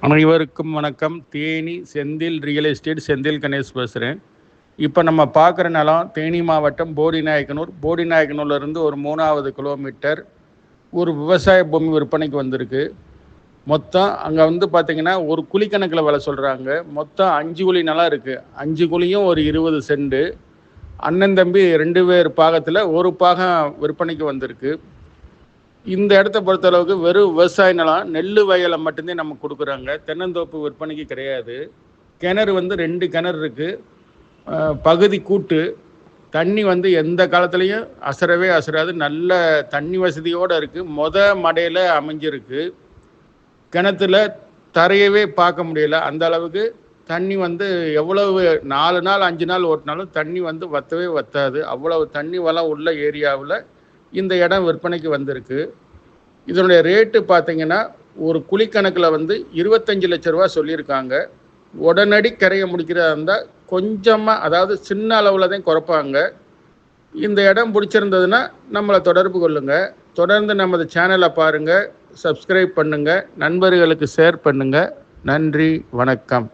அனைவருக்கும் வணக்கம். Theni Senthil real estate Senthil Ganesh பேசுகிறேன். இப்போ நம்ம பார்க்குற நிலம் தேனி மாவட்டம் போடிநாயக்கனூர்லேருந்து ஒரு 3வது கிலோமீட்டர் ஒரு விவசாய பூமி விற்பனைக்கு வந்திருக்கு. மொத்தம் அங்கே பார்த்திங்கன்னா ஒரு குழி கணக்கில் விலை சொல்கிறாங்க. மொத்தம் 5 குழி நிலம் இருக்குது. 5 குழியும் ஒரு 20 சென்ட். அண்ணன் தம்பி 2 பேர் பாகத்தில் ஒரு பாகம் விற்பனைக்கு வந்திருக்கு. இந்த இடத்த பொறுத்தளவுக்கு வெறும் விவசாய நிலம், நெல் வயலை மட்டும்தான் நம்ம கொடுக்குறாங்க. தென்னந்தோப்பு விற்பனைக்கு கிடையாது. கிணறு 2 கிணறு இருக்குது. பகுதி கூட்டு. தண்ணி எந்த காலத்துலேயும் அசராது. நல்ல தண்ணி வசதியோடு இருக்குது. மடையில் அமைஞ்சிருக்கு. கிணத்துல தரையவே பார்க்க முடியல. அந்த அளவுக்கு தண்ணி எவ்வளவு 4 நாள் 5 நாள் ஓட்டினாலும் தண்ணி வற்றவே வற்றாது. அவ்வளவு தண்ணி வளம் உள்ள ஏரியாவில் இந்த இடம் விற்பனைக்கு வந்திருக்கு. இதனுடைய ரேட்டு பார்த்தீங்கன்னா ஒரு குழி கணக்கில் 25 லட்ச ரூபா சொல்லியிருக்காங்க. உடனடி கரையை முடிக்கிறதா இருந்தால் கொஞ்சமாக, அதாவது சின்ன அளவில் தான் குறைப்பாங்க. இந்த இடம் பிடிச்சிருந்ததுன்னா நம்மளை தொடர்பு கொள்ளுங்கள். தொடர்ந்து நமது சேனலை பாருங்கள், சப்ஸ்கிரைப் பண்ணுங்கள், நண்பர்களுக்கு ஷேர் பண்ணுங்கள். நன்றி, வணக்கம்.